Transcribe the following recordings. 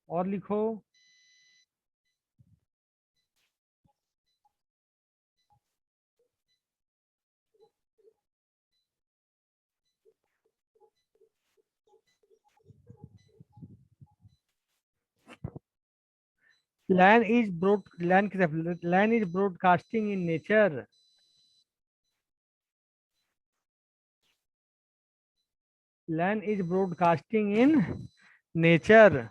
और लिखो। LAN is broadcasting in nature. LAN is broadcasting in nature.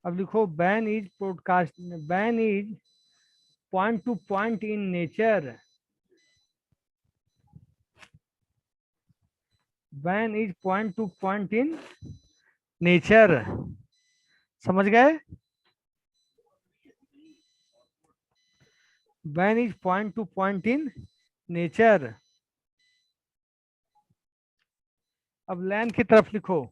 अब लिखो WAN is point to point in nature. WAN is point to point in nature. समझ गए? WAN is point to point in nature. अब LAN की तरफ लिखो।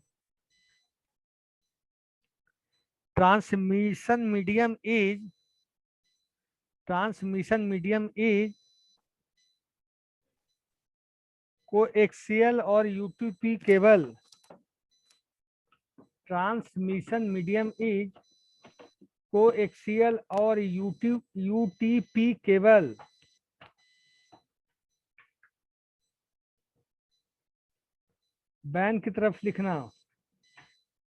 Transmission medium is coaxial और UTP cable. Transmission medium is coaxial और UTP cable. WAN की तरफ लिखना।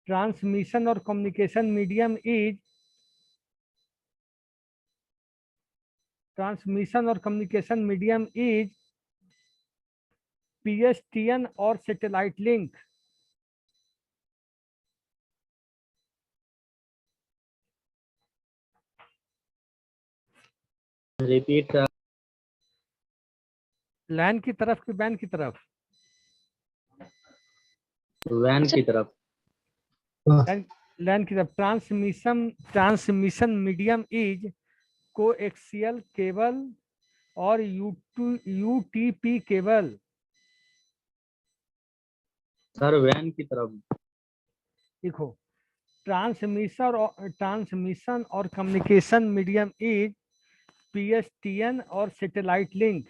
ट्रांसमिशन और कम्युनिकेशन मीडियम इज पीएसटीएन और सैटेलाइट लिंक। रिपीट। लैन की तरफ कि बैन की तरफ? वैन की तरफ। लैन की तरफ। Transmission medium is coaxial cable और यूटीपी केबल। सर वैन की तरफ। देखो, ट्रांसमिशन और कम्युनिकेशन मीडियम इज पीएसटीएन और सैटेलाइट लिंक।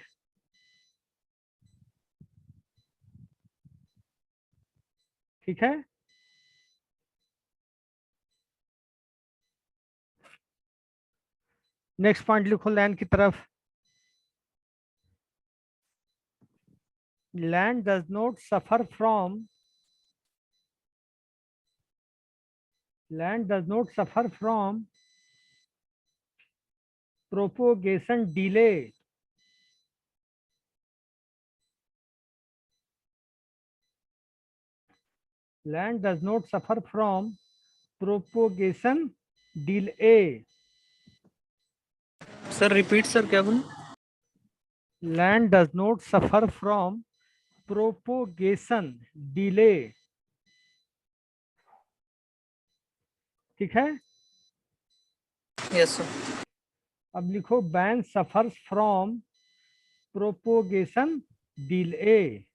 ठीक है। नेक्स्ट पॉइंट लिखो लैन की तरफ। Land does not suffer from propagation delay. Land does not suffer from propagation delay. Sir repeat sir, क्या बोले? Land does not suffer from propagation delay. ठीक है। Yes sir. अब लिखो ban suffers from propagation delay.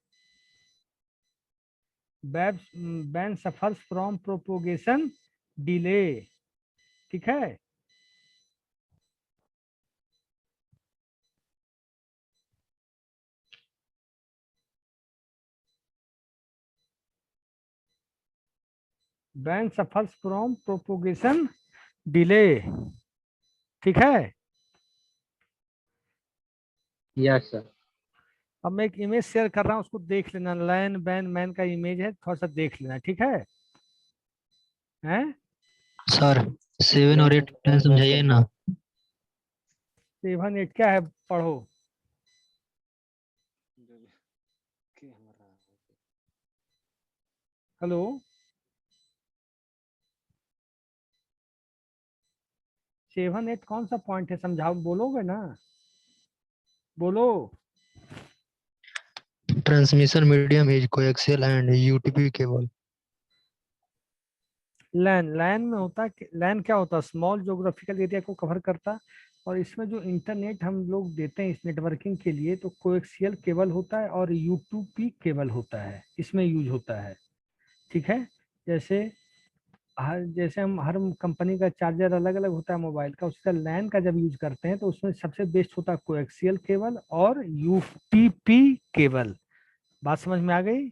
Ban suffers from propagation delay. ठीक है। Ban suffers from propagation delay. ठीक है। Yes sir. अब मैं एक इमेज शेयर कर रहा हूं, उसको देख लेना। लैन बैन मैन का इमेज है, थोड़ा सा देख लेना। ठीक है? हैं? सर 7 और 8 समझाइए ना। 7 8 क्या है? पढ़ो। हेलो, 7 8 कौन सा पॉइंट है? समझाओ, बोलोगे ना? बोलो। Transmission medium is coaxial and UTP cable. LAN में होता, लैन क्या होता? स्मॉल ज्योग्राफिकल एरिया को कवर करता। और इसमें जो इंटरनेट हम लोग देते हैं इस नेटवर्किंग के लिए, तो कोएक्सियल केबल होता है और यूटीपी केबल होता है, इसमें यूज होता है। ठीक है। जैसे हम हर कंपनी का चार्जर अलग अलग होता है मोबाइल का, उसका लैन का जब यूज करते हैं तो उसमें सबसे बेस्ट होता है कोएक्सियल केबल और यूटीपी केबल। बात समझ में आ गई?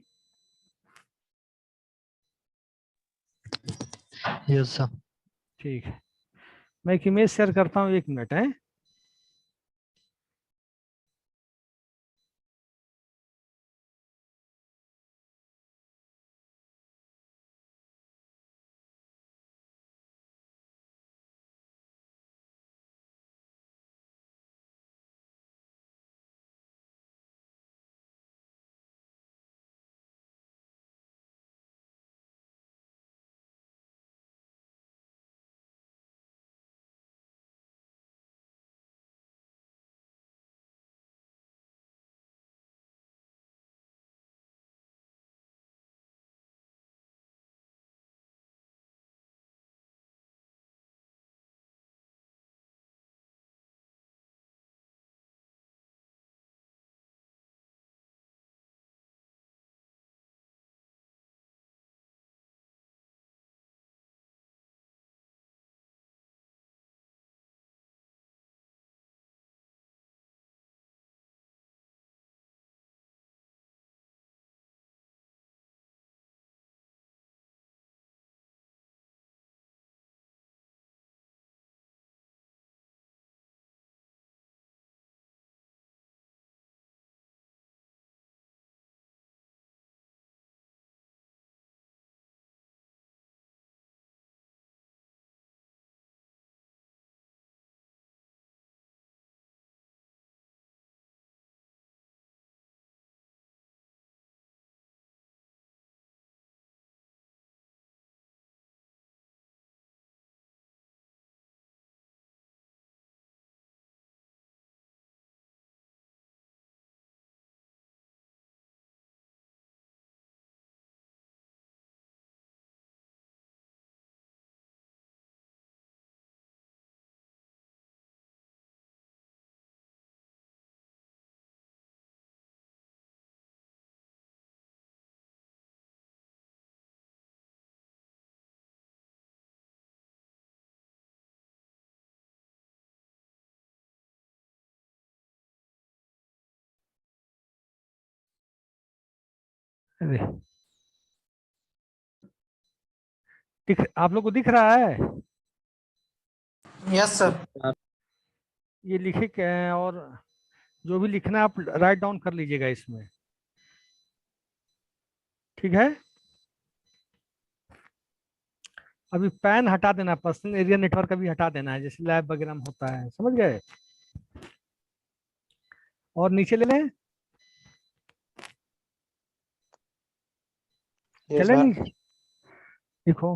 Yes sir. ठीक है, मैं एक इमेज शेयर करता हूँ, 1 मिनट है। अरे, आप लोग को दिख रहा है? Yes sir. ये लिखे क्या है, और जो भी लिखना है आप राइट डाउन कर लीजिएगा इसमें, ठीक है? अभी पैन हटा देना, पर्सनल एरिया नेटवर्क अभी हटा देना है, जैसे लैब वगैरह में होता है, समझ गए? और नीचे ले लें, चले नीचे, देखो।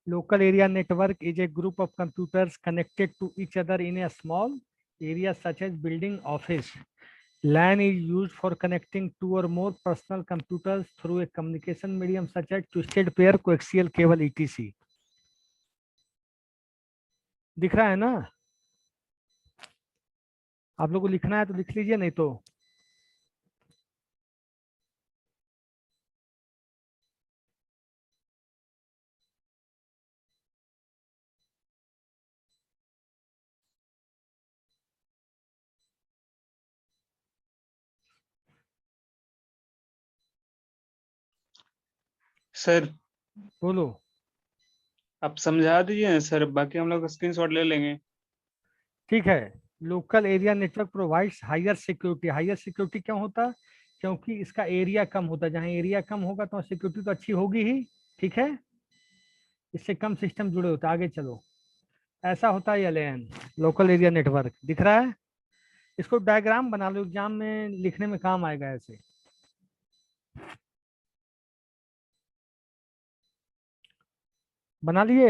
Local area network is a group of computers connected to each other in a small area such as building, office. LAN is used for connecting two or more personal computers through a communication medium such as twisted pair, coaxial cable, etc. दिख रहा है ना? आप लोग को लिखना है तो लिख लीजिए, नहीं तो सर बोलो। आप समझा दीजिए ना सर, बाकी हम लोग स्क्रीनशॉट ले लेंगे। ठीक है, local area network provides higher security. Higher security क्यों होता? क्योंकि इसका एरिया कम होता है, जहाँ एरिया कम होगा तो सिक्योरिटी तो अच्छी होगी ही, ठीक है? इससे कम सिस्टम जुड़े होते हैं। आगे चलो, ऐसा होता है एलएएन, लोकल एरिया नेटवर्क, दिख रहा है? इसको डायग्राम बना लो, एग्जाम में लिखने में काम आएगा ऐसे। बना लिए?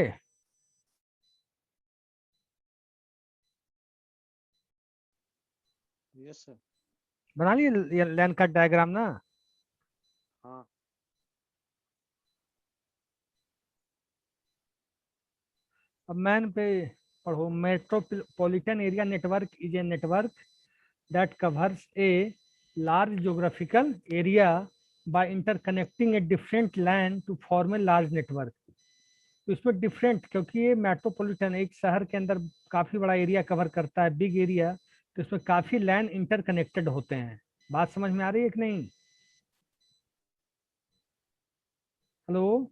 Yes sir. बना लिए लैन का डायग्राम ना? हाँ। अब मैन पे पढ़ो। Metropolitan area network is a network that covers A large geographical area by interconnecting a different LAN to form a large network. तो इसमें डिफरेंट, क्योंकि ये मेट्रोपॉलिटन एक शहर के अंदर काफी बड़ा एरिया कवर करता है, बिग एरिया, तो इसमें काफी लैन इंटरकनेक्टेड होते हैं। बात समझ में आ रही है कि नहीं? हेलो।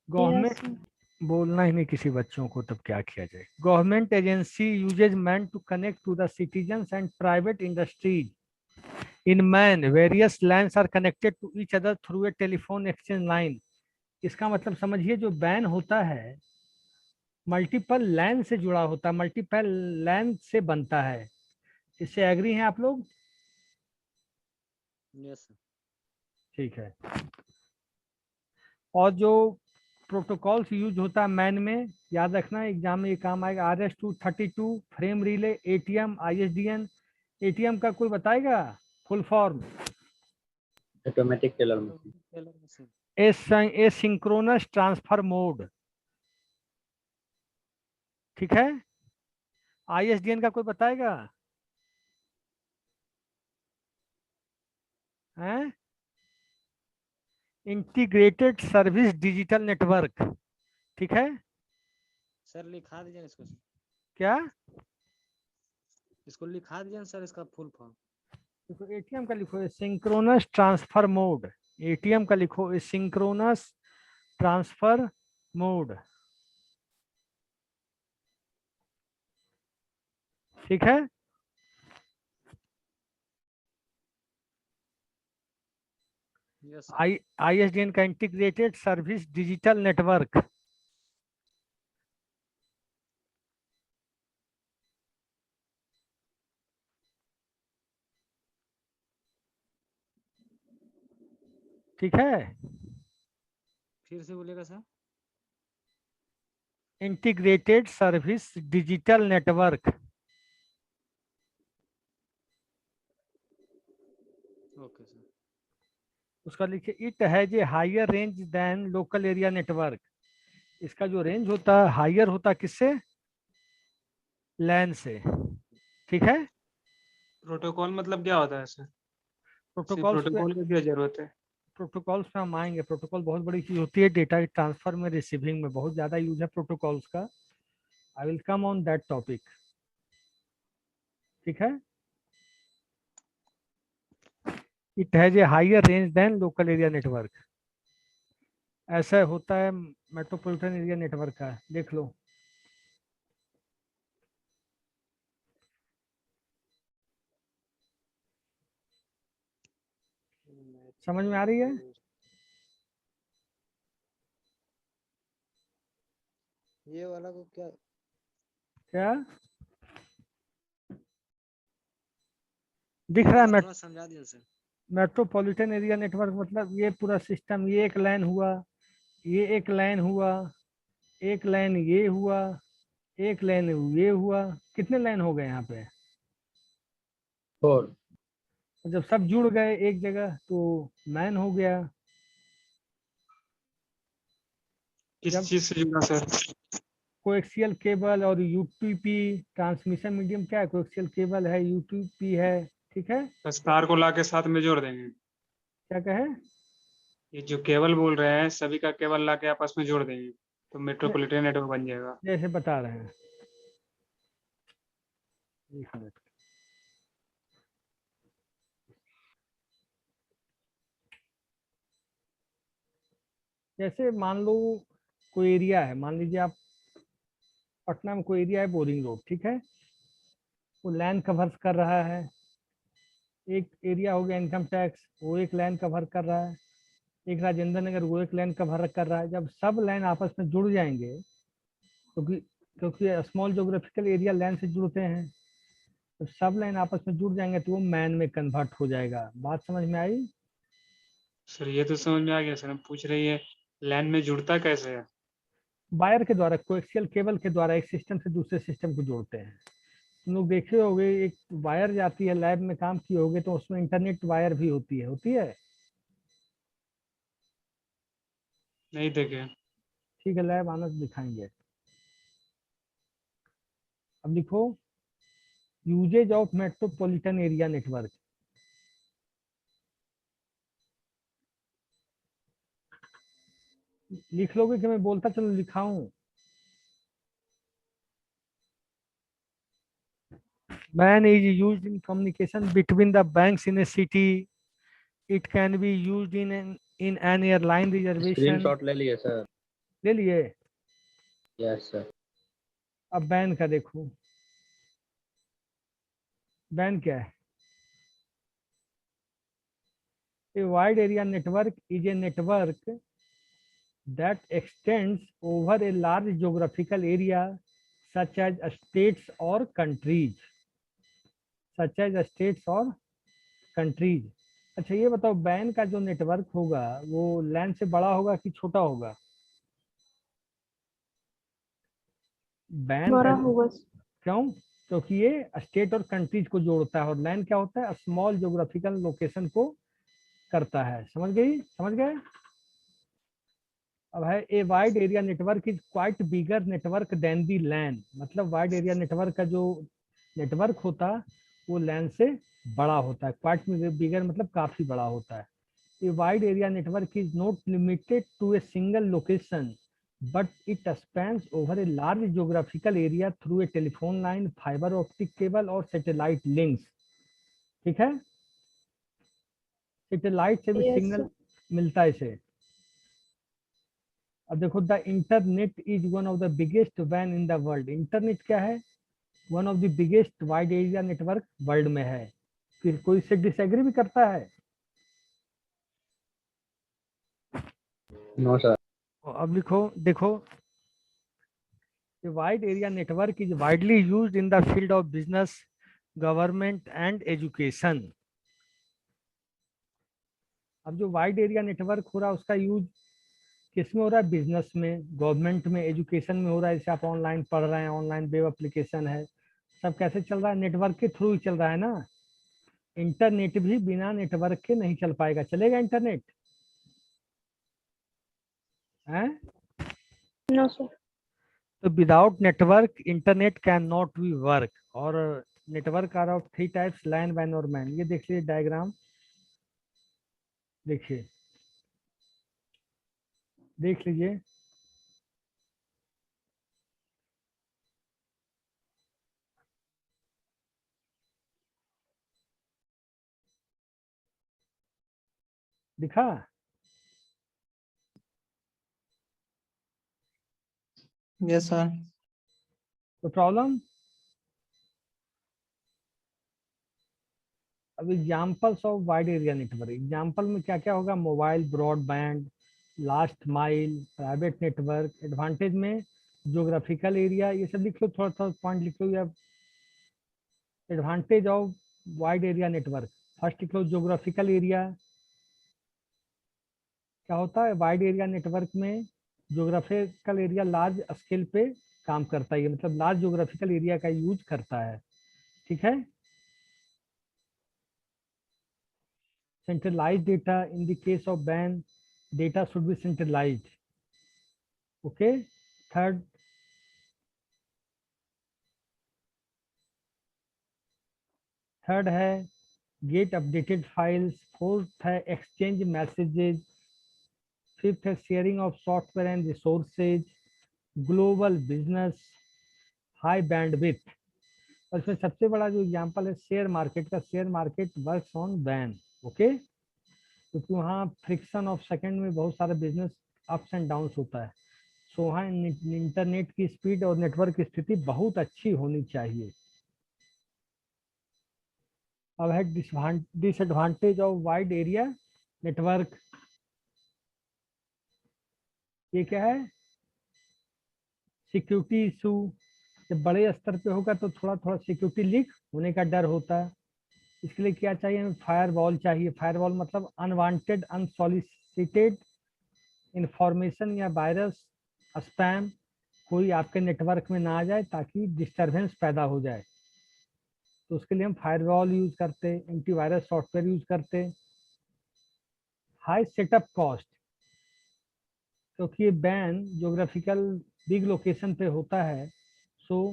गवर्नमेंट बोलना ही नहीं किसी बच्चों को, तब क्या किया जाए। Government agency uses MAN to connect to the citizens and private industries in MAN various lines are connected to each other through a telephone exchange line. इसका मतलब समझिए, जो बैन होता है मल्टीपल लैन से जुड़ा होता है, मल्टीपल लैन से बनता है। इससे एग्री हैं आप लोग? Yes sir. ठीक है। और जो प्रोटोकॉल्स यूज होता है मैन में, याद रखना एग्जाम में ये काम आएगा। RS-232, frame relay, ATM, ISDN। ATM का कोई बताएगा full form? Automatic teller machine. Asynchronous transfer mode, ठीक है। ISDN का कोई बताएगा? हैं? इंटीग्रेटेड सर्विस डिजिटल नेटवर्क, ठीक है। सर लिखा दीजिए इसको। क्या? इसको लिखा दीजिए सर, इसका फुल फॉर्म। देखो ATM का लिखो सिंक्रोनस ट्रांसफर मोड, ATM का लिखो सिंक्रोनस ट्रांसफर मोड, ठीक है। यस ISDN का इंटीग्रेटेड सर्विस डिजिटल नेटवर्क। ठीक है। फिर से बोलेगा sir. Integrated service digital network. Okay sir. उसका लिखिए it has a higher range than local area network. इसका जो रेंज होता है हायर होता है किससे? लैन से, ठीक है। प्रोटोकॉल मतलब क्या होता है सर? सिर्फ प्रोटोकॉल्स पे, प्रोटोकॉल की क्या जरूरत है? प्रोटोकॉल्स पे हम आएंगे। प्रोटोकॉल बहुत बड़ी चीज होती है, डेटा ट्रांसफर में, रिसीविंग में बहुत ज्यादा यूज है प्रोटोकॉल्स का। I will come on that topic, ठीक है। It has a higher range than local area network, ऐसा होता है मेट्रोपॉलिटन एरिया नेटवर्क का, देख लो। समझ में आ रही है? ये वाला को क्या? क्या दिख रहा है? थोड़ा समझा दीजिए सर। मेट्रोपॉलिटन एरिया नेटवर्क मतलब ये पूरा सिस्टम, ये एक लाइन हुआ, ये एक लाइन हुआ, एक लाइन ये हुआ, एक लाइन ये हुआ। कितने लाइन हो गए यहाँ पे? 4। जब सब जुड़ गए एक जगह तो मैन हो गया। किस जब चीज से जुड़ा सर? कोएक्सियल केबल और यूटीपी, ट्रांसमिशन मीडियम क्या है? कोएक्सियल केबल है, यूटीपी है, ठीक है। बस तार को लाके साथ में जोड़ देंगे। क्या कहे? ये जो केबल बोल रहे हैं, सभी का केबल लाके आपस में जोड़ देंगे तो मेट्रोपॉलिटन नेटवर्क बन जाएगा। जैसे बता रहे हैं, एक मिनट। जैसे मान लो कोई एरिया है, मान लीजिए आप पटना में कोई एरिया है, बोरिंग रोड, ठीक है। वो लैंड कवर कर रहा है। एक एरिया हो गया इनकम टैक्स, वो एक लैंड कवर कर रहा है। एक राजेंद्र नगर, वो एक लैंड कवर कर रहा है। जब सब लैंड आपस में जुड़ जाएंगे, क्योंकि क्योंकि स्मॉल जोग्राफिकल एरिया लैंड से जुड़ते हैं, तो सब लाइन आपस में जुड़ जाएंगे तो वो मैन में कन्वर्ट हो जाएगा। बात समझ में आई? सर ये तो समझ में आ गया सर, हम पूछ रही है लैन में जुड़ता कैसे है? वायर के द्वारा, कोएक्सियल केबल के द्वारा एक सिस्टम से दूसरे सिस्टम को जोड़ते हैं। तुम लोग देखे होगे एक वायर जाती है, लैब में काम किए होगे तो उसमें इंटरनेट वायर भी होती है, होती है। नहीं देखे। ठीक है, लैब आना तो दिखाएंगे। अब लिखो usages of metropolitan area network. लिख लोगे कि मैं बोलता चलो लिखाऊं? WAN is used in communication between the banks in a city. It can be used in an airline reservation. Screenshot ले लिए सर. ले लिए? Yes sir. अब बैन का देखो, बैन क्या है? A wide area network is a network that extends over a large geographical area such as states or countries. such as states or countries. अच्छा ये बताओ, बैन का जो नेटवर्क होगा वो लैन से बड़ा होगा कि छोटा होगा? बैन बड़ा का होगा। क्यों? क्योंकि ये स्टेट और कंट्रीज को जोड़ता है, और लैन क्या होता है? स्मॉल ज्योग्राफिकल लोकेशन को करता है. समझ गई? समझ गए? अब है a wide area network is quite bigger network than the LAN. मतलब वाइड एरिया नेटवर्क का जो नेटवर्क होता है वो लैन से बड़ा होता है. क्वाइट बिगर मतलब काफी बड़ा होता है. A wide area network is not limited to a single location but it spans over a large geographical area through a telephone line, fibre optic cable और सैटेलाइट लिंक्स. ठीक है, सैटेलाइट से भी Yes, सिग्नल sir. मिलता है इसे. अब देखो, the internet is one of the biggest वैन इन द वर्ल्ड. इंटरनेट क्या है? One of the biggest wide area network world में है. फिर कोई इससे डिसएग्री भी करता है? No sir. अब लिखो, देखो, wide area network is widely used in the field of business, government and education. अब जो वाइड एरिया नेटवर्क हो रहा है उसका यूज किसमें हो रहा है? बिजनेस में, गवर्नमेंट में, एजुकेशन में हो रहा है. जैसे आप ऑनलाइन पढ़ रहे हैं, ऑनलाइन वेब एप्लीकेशन है, सब कैसे चल रहा है? नेटवर्क के थ्रू ही चल रहा है ना. इंटरनेट भी बिना नेटवर्क के नहीं चल पाएगा. चलेगा इंटरनेट? है? No, sir. तो without network internet can not be work. और network are of 3 types, LAN, वैन और मैन. ये देख लीजिए डायग्राम, देखिए, देख लीजिए. दिखा? Yes, sir. तो प्रॉब्लम? अब examples of wide area network. Example में क्या क्या होगा? Mobile broadband, last mile, private network. Advantage में ज्योग्राफिकल एरिया, ये सब लिख लो, थोड़ा थोड़ा पॉइंट लिख लो. या advantage of wide area network, first लिख लो ज्योग्राफिकल एरिया. क्या होता है वाइड एरिया नेटवर्क में? ज्योग्राफिकल एरिया लार्ज स्केल पे काम करता है, मतलब लार्ज ज्योग्राफिकल एरिया का यूज करता है. ठीक है. centralized data, in the case of ban data should be centralized. Okay. Third है get updated files. फोर्थ है exchange messages. फिफ्थ है sharing of software and resources. Global business, high bandwidth. और इसमें सबसे बड़ा जो एग्जांपल है शेयर मार्केट का. Share market works on ban. Okay. क्योंकि वहाँ फ्रिक्शन ऑफ सेकंड में बहुत सारा बिजनेस अप्स एंड डाउन्स होता है. सो वहाँ इंटरनेट की स्पीड और नेटवर्क की स्थिति बहुत अच्छी होनी चाहिए. अब है disadvantage of wide area network. ये क्या है? Security issue. जब बड़े स्तर पे होगा तो थोड़ा थोड़ा सिक्योरिटी लीक होने का डर होता है. इसके लिए क्या चाहिए? हमें फायरवॉल चाहिए. फायरवॉल मतलब अनवांटेड, अनसॉलिसिटेड इंफॉर्मेशन या वायरस, स्पैम कोई आपके नेटवर्क में ना आ जाए ताकि डिस्टरबेंस पैदा हो जाए. तो उसके लिए हम फायरवॉल यूज करते, एंटीवायरस सॉफ्टवेयर यूज करते. हाई सेटअप कॉस्ट, क्योंकि ये बैन ज्योग्राफिकल बिग लोकेशन पे होता है, सो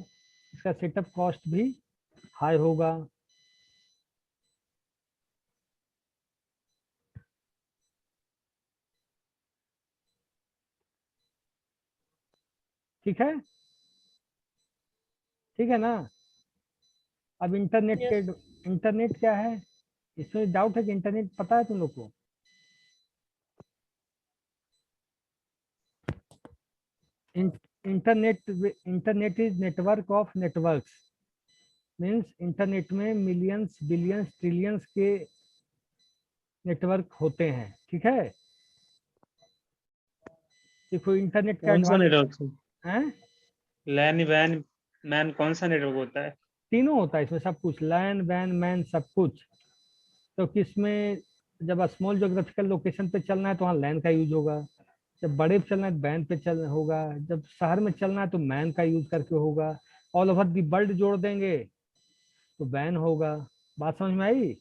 इसका सेटअप कॉस्ट भी हाई होगा. ठीक है, ठीक है ना। अब इंटरनेट के Yes. इंटरनेट क्या है, इसमें डाउट है कि इंटरनेट पता है तुम लोग को? Internet internet is network of networks, means internet में मिलियंस बिलियंस ट्रिलियंस के नेटवर्क होते हैं, ठीक है। देखो इंटरनेट का कौन सा एडवांटेज नेटवर्क है? है, लैन वैन मैन कौन सा नेटवर्क होता है? तीनों होता है इसमें, सब कुछ, लैन वैन मैन सब कुछ। तो किसमें, जब स्मॉल ज्योग्राफिकल लोकेशन पे चलना है तो वहाँ लैन का यूज होगा, जब बड़े पे चलना है तो बैन पे चल होगा, जब शहर में चलना है तो मैन का यूज करके होगा, ऑल ओवर दी वर्ल्ड जोड़ देंगे तो बैन होगा। बात समझ में आई?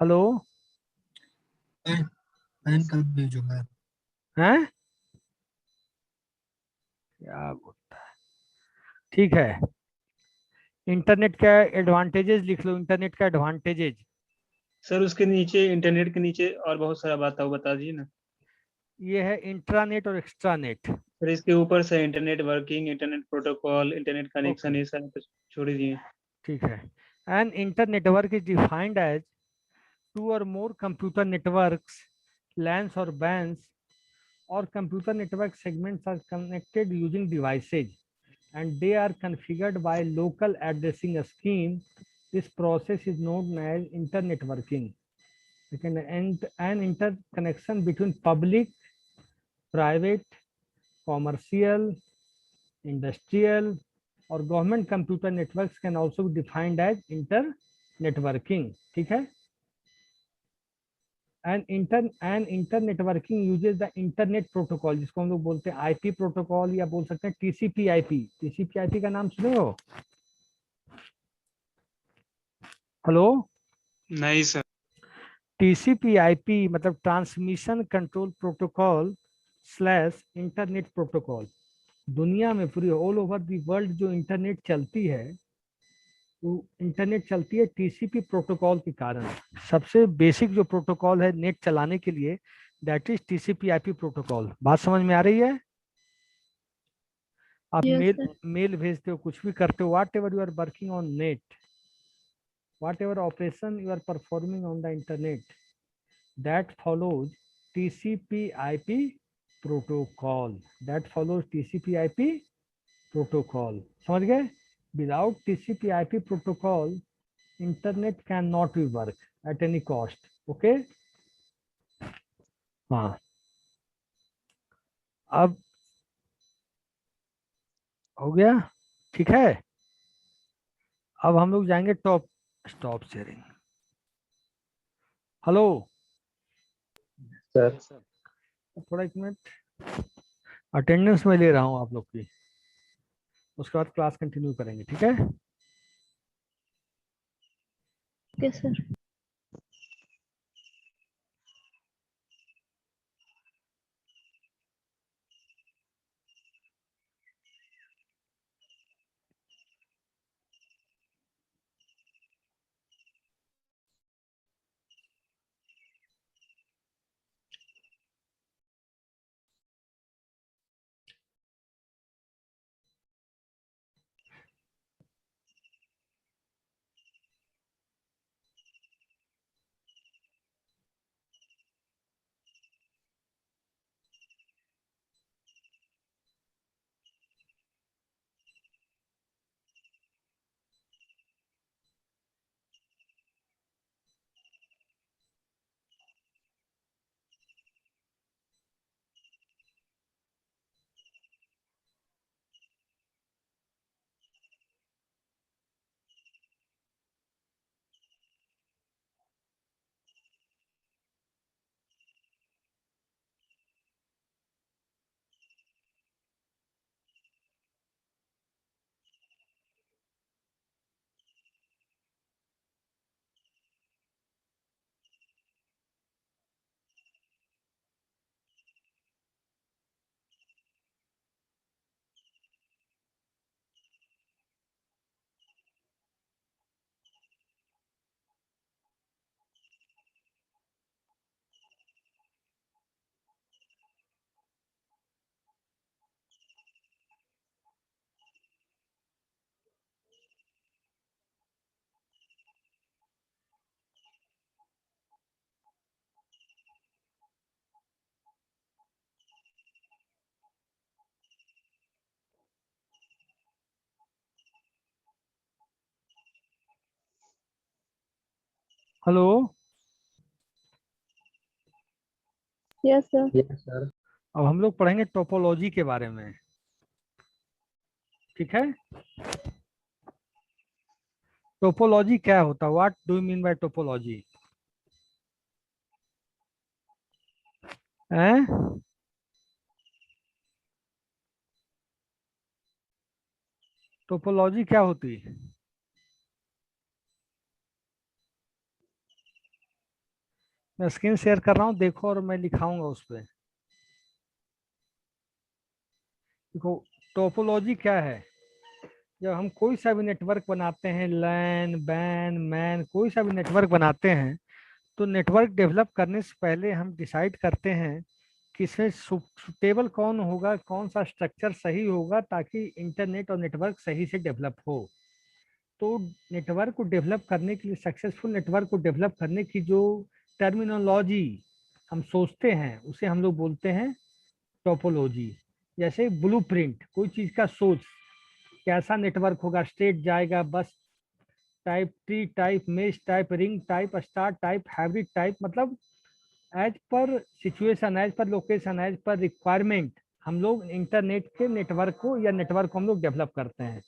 हेलो, पैन का भी यूज होगा। हैं क्या बोलता है, ठीक है। इंटरनेट का एडवांटेजेस लिख लो, इंटरनेट का एडवांटेजेस। सर उसके नीचे, इंटरनेट के नीचे और बहुत सारा बात है, वो बता दीजिए ना। ये है इंट्रानेट और एक्स्ट्रानेट। फिर इसके ऊपर से internet working, internet protocol, internet okay, connection, ये सारा कुछ छोड़ दीजिए। ठीक है। An inter network is defined as two और more computer networks, LANs or bands or computer network segments are connected using devices and they are configured by local addressing scheme. This process is known as internetworking. An interconnection between public, private, commercial, industrial और government computer networks can also be defined as internetworking, ठीक है। And internetworking uses the internet protocol, जिसको हम लोग बोलते हैं IP protocol या बोल सकते हैं टीसीपी आईपी। टीसीपी आईपी का नाम सुने हो? हेलो, नहीं सर। टीसीपी आईपी मतलब transmission control protocol slash internet protocol. दुनिया में पूरी ऑल ओवर दी वर्ल्ड जो इंटरनेट चलती है, वो इंटरनेट चलती है टीसीपी प्रोटोकॉल के कारण। सबसे बेसिक जो प्रोटोकॉल है नेट चलाने के लिए, that is TCP IP protocol. बात समझ में आ रही है? आप Yes, मेल sir. मेल भेजते हो, कुछ भी करते हो, whatever you are working on net, whatever operation you are performing on the internet, that follows TCP IP protocol, that follows TCP IP protocol. समझ गए? Without TCP IP protocol internet can not be work at any cost. Okay, हाँ। अब हो गया, ठीक है। अब हम लोग जाएंगे top stop sharing. Hello, sir. थोड़ा एक मिनट, अटेंडेंस में ले रहा हूँ आप लोग की, उसके बाद क्लास कंटिन्यू करेंगे, ठीक है। Okay, sir. Hello. Yes sir. Yes, sir. अब हम लोग पढ़ेंगे टोपोलॉजी के बारे में, ठीक है। टोपोलॉजी क्या होता है? What do you mean by topology? हैं? टोपोलॉजी क्या होती है? मैं स्क्रीन शेयर कर रहा हूँ, देखो, और मैं लिखाऊंगा उस पर। देखो, टोपोलॉजी क्या है। जब हम कोई सा भी नेटवर्क बनाते हैं, लैन बैन मैन, कोई सा भी नेटवर्क बनाते हैं, तो नेटवर्क डेवलप करने से पहले हम डिसाइड करते हैं कि इसमें सुटेबल कौन होगा, कौन सा स्ट्रक्चर सही होगा, ताकि इंटरनेट और नेटवर्क सही से डेवलप हो। तो नेटवर्क को डेवलप करने के लिए, सक्सेसफुल नेटवर्क को डेवलप करने की जो टर्मिनोलॉजी हम सोचते हैं, उसे हम लोग बोलते हैं टोपोलॉजी। जैसे ब्लूप्रिंट, कोई चीज का सोच, कैसा नेटवर्क होगा, स्ट्रेट जाएगा, bus type, tree type, mesh type, ring type, star type, hybrid type, मतलब as per situation, as per location, as per requirement हम लोग इंटरनेट के नेटवर्क को या नेटवर्क को हम लोग डेवलप करते हैं,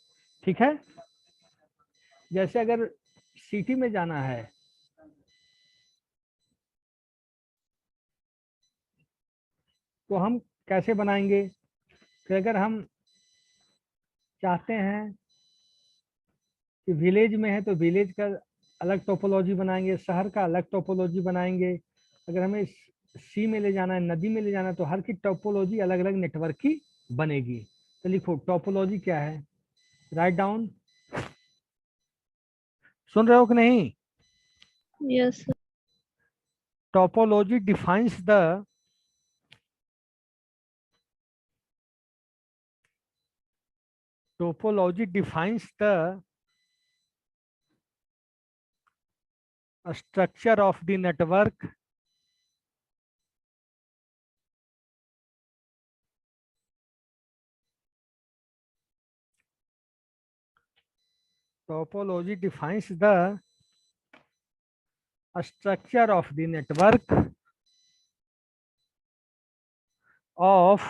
ठीक है। जैसे अगर सिटी में जाना है, तो हम कैसे बनाएंगे? कि अगर हम चाहते हैं कि विलेज में है, तो विलेज का अलग टोपोलॉजी बनाएंगे, शहर का अलग टोपोलॉजी बनाएंगे। अगर हमें सी में ले जाना है, नदी में ले जाना है, तो हर की टोपोलॉजी अलग अलग नेटवर्क की बनेगी। तो लिखो टोपोलॉजी क्या है, राइट डाउन। सुन रहे हो कि नहीं? Yes sir. Topology defines the topology defines the structure of the network topology defines the structure of the network of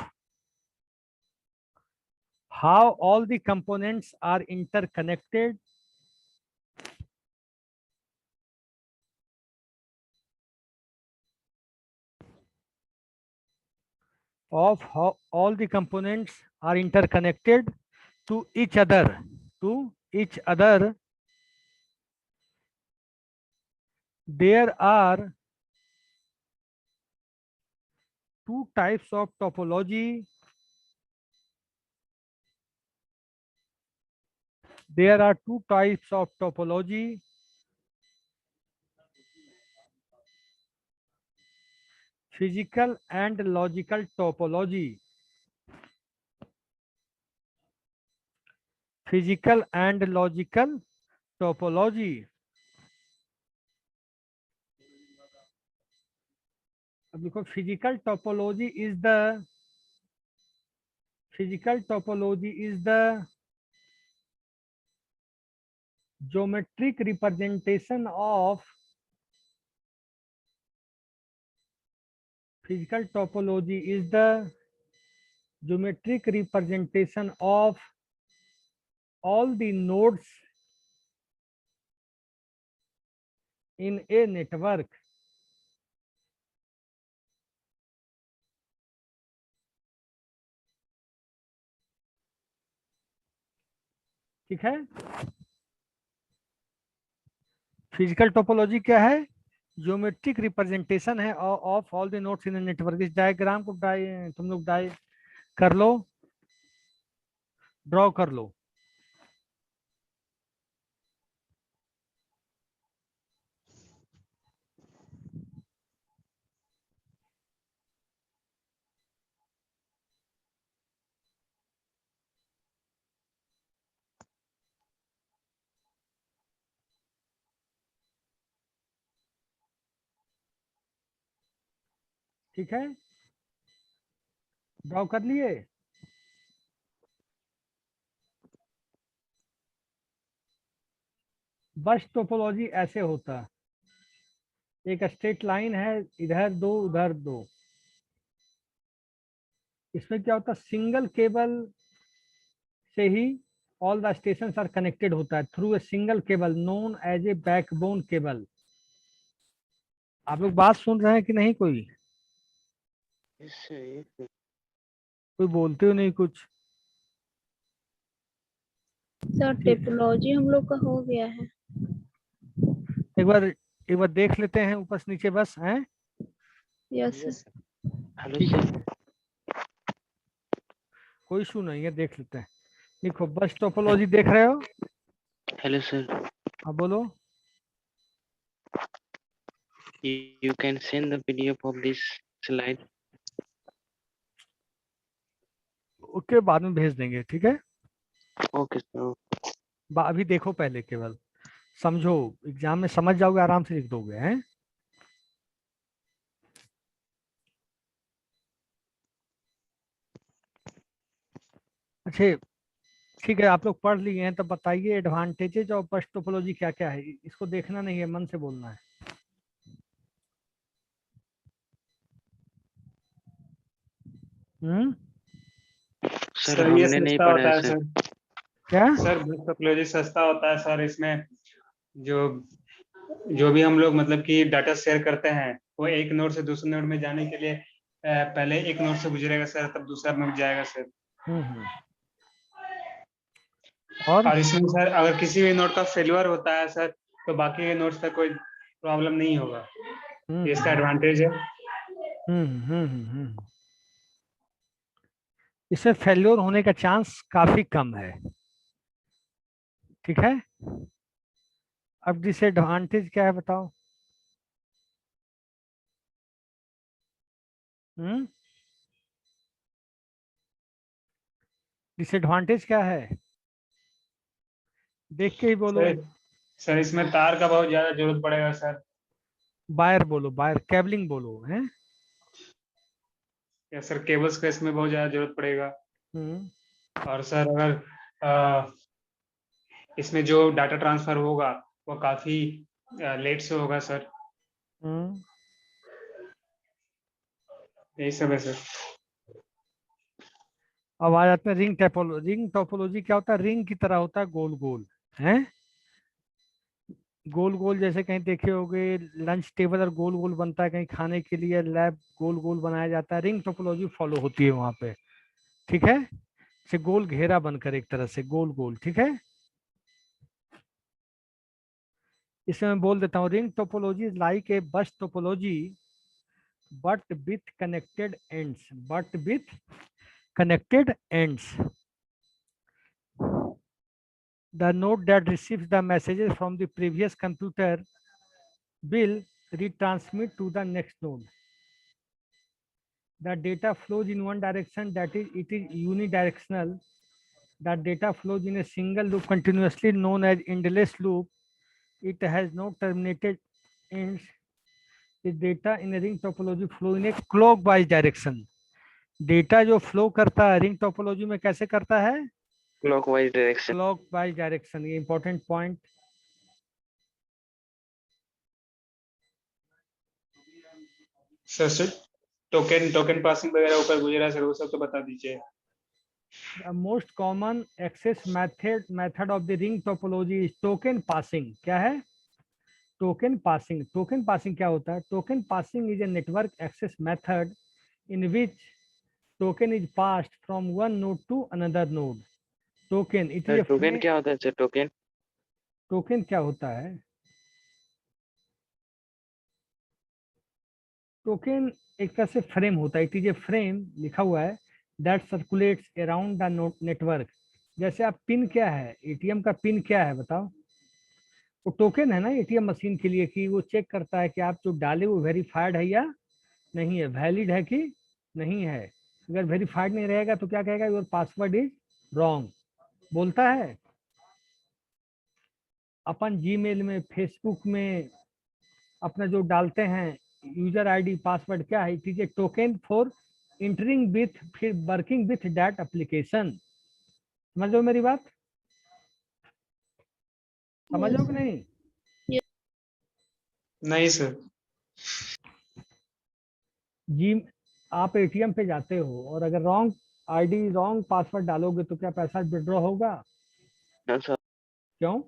how all the components are interconnected of how all the components are interconnected to each other, to each other. There are two types of topology. There are two types of topology: physical and logical topology. Physical and logical topology. अब देखो, physical topology is the geometric representation of physical topology is the geometric representation of all the nodes in a network. ठीक है। Physical topology क्या है? Geometric representation है of all the nodes in network. इस diagram को तुम लोग कर लो, ड्रॉ कर लो। ठीक है, ड्रॉ कर लिए? बस टोपोलॉजी ऐसे होता है। एक स्ट्रेट लाइन है, इधर दो उधर दो। इसमें क्या होता है, सिंगल केबल से ही all the station are connected होता है through a single cable known as a backbone cable. आप लोग बात सुन रहे हैं कि नहीं? कोई कोई बोलते हो नहीं कुछ? सर टिपोलॉजी हम लोग का हो गया है। एक बार देख लेते हैं ऊपर से नीचे बस हैं। Yes sir. ठीक है, कोई इशू नहीं है, देख लेते हैं। देखो बस टोपोलॉजी देख रहे हो? Hello sir, हाँ बोलो। you can send the PDF of this slide. Okay, बाद में भेज देंगे, ठीक है। Okay sir. अभी देखो पहले, केवल समझो, एग्जाम में समझ जाओगे, आराम से लिख दोगे हैं। अच्छा ठीक है, आप लोग पढ़ लिए हैं, तब बताइए एडवांटेजेज और बस टोपोलॉजी क्या क्या है। इसको देखना नहीं है, मन से बोलना है। सर सर ये हमने नहीं सस्ता पढ़ा होता है है सर। सर। क्या? सर बस टोपोलॉजी सस्ता होता है सर। इसमें जो जो भी हम लोग मतलब कि डाटा शेयर करते हैं, वो एक नोड से दूसरे नोड में जाने के लिए पहले एक नोड से गुजरेगा सर, तब दूसरा नोड जाएगा सर। और इसमें सर अगर किसी भी नोड का फेलियर होता है सर, तो बाकी के नोड्स तक कोई प्रॉब्लम नहीं होगा। ये इसका एडवांटेज है। इसमें फेल्योर होने का चांस काफी कम है, ठीक है। अब डिसएडवांटेज क्या है बताओ? डिसएडवांटेज क्या है? देख के ही बोलो। सर इसमें तार का बहुत ज्यादा जरूरत पड़ेगा सर। वायर बोलो, वायर केबलिंग बोलो हैं। या सर केबल्स का इसमें बहुत ज्यादा जरूरत पड़ेगा। और सर अगर इसमें जो डाटा ट्रांसफर होगा वो काफी लेट से होगा सर। यही सब है सर। अब आ जाते हैं रिंग टोपोलॉजी। रिंग टोपोलॉजी क्या होता है? रिंग की तरह होता है, गोल गोल है। गोल गोल जैसे कहीं देखे होगे, लंच टेबल और गोल गोल बनता है कहीं खाने के लिए, लैब गोल गोल बनाया जाता है। रिंग टोपोलॉजी फॉलो होती है वहां पे, ठीक है। से गोल घेरा बनकर एक तरह से गोल गोल, ठीक है। इसमें मैं बोल देता हूँ, ring topology is like a बस topology but with connected ends, the node that receives the messages from the previous computer will retransmit to the next node. The data flows in one direction, that is, it is unidirectional. The data flows in a single loop continuously, known as endless loop. It has no terminated ends. The data in a ring topology flow in a clockwise direction. Data जो flow करता है ring topology में कैसे करता है? Clockwise direction. Clockwise direction, ये important point. Sir token passing वगैरह ऊपर गुजरा सर, वो सब तो बता दीजिए। Most common access method of the ring topology is token passing. क्या है? Token passing. टोकन पासिंग क्या होता है? Token passing is a network access method in which token is passed from one node to another node. Token it is token क्या होता है sir? Token क्या होता है? टोकन एक तरह से फ्रेम होता है। इट इज ए फ्रेम, लिखा हुआ है, that circulates around the network. जैसे आप पिन क्या है, एटीएम का पिन क्या है बताओ? वो टोकन है ना एटीएम मशीन के लिए, कि वो चेक करता है कि आप जो डाले वो वेरीफाइड है या नहीं है, वैलिड है कि नहीं है। अगर वेरीफाइड नहीं रहेगा तो क्या कहेगा? योर पासवर्ड इज रॉन्ग, बोलता है। अपन जीमेल में, फेसबुक में अपना जो डालते हैं यूजर आईडी पासवर्ड, क्या है? It is a token for entering with, फिर वर्किंग विथ दैट एप्लीकेशन। समझो मेरी बात? समझो कि नहीं? नहीं सर। जी आप एटीएम पे जाते हो और अगर रॉन्ग आईडी रॉन्ग पासवर्ड डालोगे तो क्या पैसा विड्रॉ होगा? No, sir. क्यों?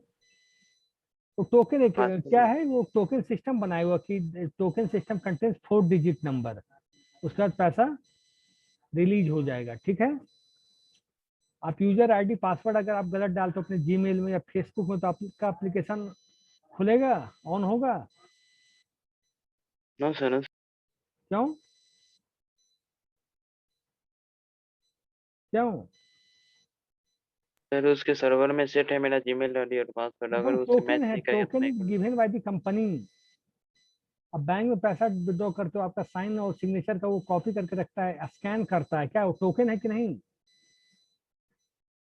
तो टोकन एक Password क्या है, वो टोकन सिस्टम बनाया हुआ कि token system contains 4 digit number, उसके बाद पैसा रिलीज हो जाएगा। ठीक है, आप यूजर आईडी पासवर्ड अगर आप गलत डालते हो अपने जीमेल में या फेसबुक में तो आपका एप्लीकेशन खुलेगा, ऑन होगा? No, sir. No, sir. क्यों? क्यों? सर उसके सर्वर में सेट है मेरा जीमेल आईडी और पासवर्ड, अगर उससे मैच टोकन है, नहीं करेगा तो टोकन नहीं इज खुलेगा। Given by the company. अब बैंक में पैसा विड्रॉ करते हो, आपका साइन और सिग्नेचर का वो कॉपी करके रखता है, स्कैन करता है, क्या वो टोकन है कि नहीं?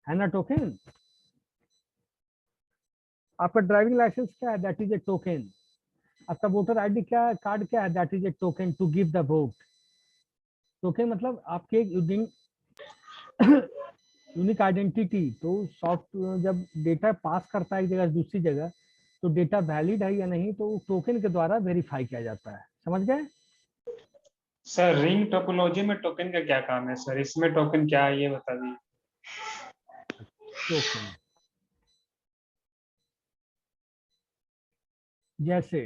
है ना टोकन? आपका ड्राइविंग लाइसेंस क्या है? That is a token. आपका वोटर आईडी क्या कार्ड क्या है? That is a token to give the vote. टोकन मतलब आपके यूनिक आइडेंटिटी। तो सॉफ्ट जब डेटा पास करता है एक जगह से दूसरी जगह तो डेटा वैलिड है या नहीं तो टोकन के द्वारा वेरीफाई किया जाता है। समझ गए? सर रिंग टोपोलॉजी में टोकन का क्या काम है सर? इसमें टोकन क्या है ये बता दीजिए। टोकन जैसे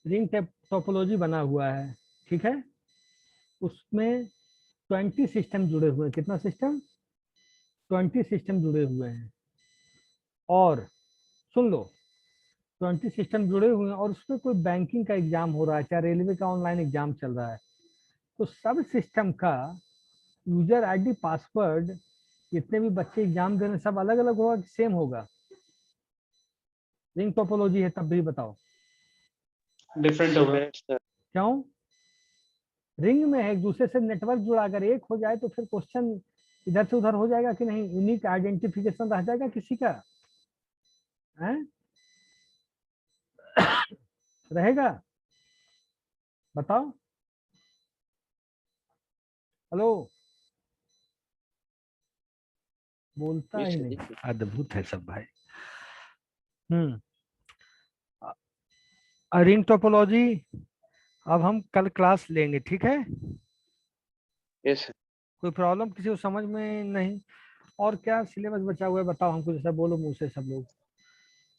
रिंग टोपोलॉजी बना हुआ है, ठीक है, उसमें 20 सिस्टम जुड़े हुए हैं। कितना सिस्टम? 20 सिस्टम जुड़े हुए हैं। और सुन लो, 20 सिस्टम जुड़े हुए हैं और उसमें कोई बैंकिंग का एग्जाम हो रहा है, चाहे रेलवे का ऑनलाइन एग्जाम चल रहा है, तो सब सिस्टम का यूजर आईडी पासवर्ड जितने भी बच्चे एग्जाम दे रहे हैं सब अलग अलग होगा कि सेम होगा? रिंग टोपोलॉजी है तब भी बताओ। डिफरेंट होगा। Different, sir. क्यों? रिंग में है, एक दूसरे से नेटवर्क जुड़ा, अगर एक हो जाए तो फिर क्वेश्चन इधर से उधर हो जाएगा कि नहीं? यूनिक आइडेंटिफिकेशन रह जाएगा किसी का? है? रहेगा? बताओ। हेलो, बोलता जी ही सर, नहीं। जी सर। अद्भुत है सब भाई। रिंग टोपोलॉजी अब हम कल क्लास लेंगे, ठीक है? Yes, sir. कोई प्रॉब्लम किसी को समझ में नहीं? और क्या सिलेबस बचा हुआ है बताओ हमको, जैसा बोलो मुंह से सब लोग।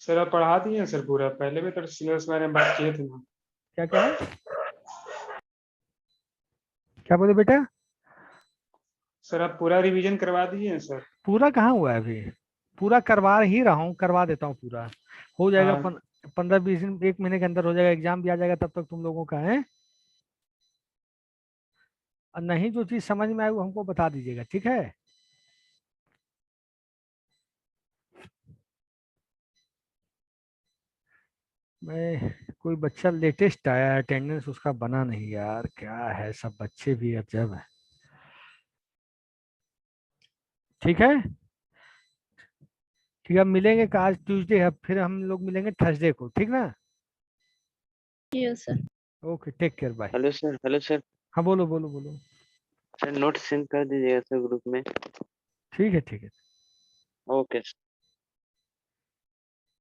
सर आप पढ़ा दिए हैं सर पूरा? पहले भी तो सिलेबस बारे में बात किए थे ना। क्या क्या है? क्या बोले बेटा? सर आप पूरा रिवीजन करवा दिए हैं सर? पूरा कहाँ हुआ है अभी? पूरा करवा ही रहा हूँ, करवा देता हूँ पूरा। हो जाएगा हाँ 15-20 दिन, 1 महीने के अंदर हो जाएगा। एग्जाम भी आ जाएगा तब तक तुम लोगों का है। और नहीं जो चीज समझ में आए वो हमको बता दीजिएगा, ठीक है? मैं कोई बच्चा लेटेस्ट आया, अटेंडेंस उसका बना नहीं यार, क्या है सब बच्चे भी अजब है। ठीक है, ठीक है, अब मिलेंगे का, आज ट्यूसडे है, फिर हम लोग मिलेंगे थर्सडे को, ठीक ना? Yes sir. Okay, take care, bye. Hello sir, hello sir. हाँ बोलो बोलो बोलो। सर नोट सेंड कर दीजिएगा सर ग्रुप में। ठीक है ठीक है। Okay sir.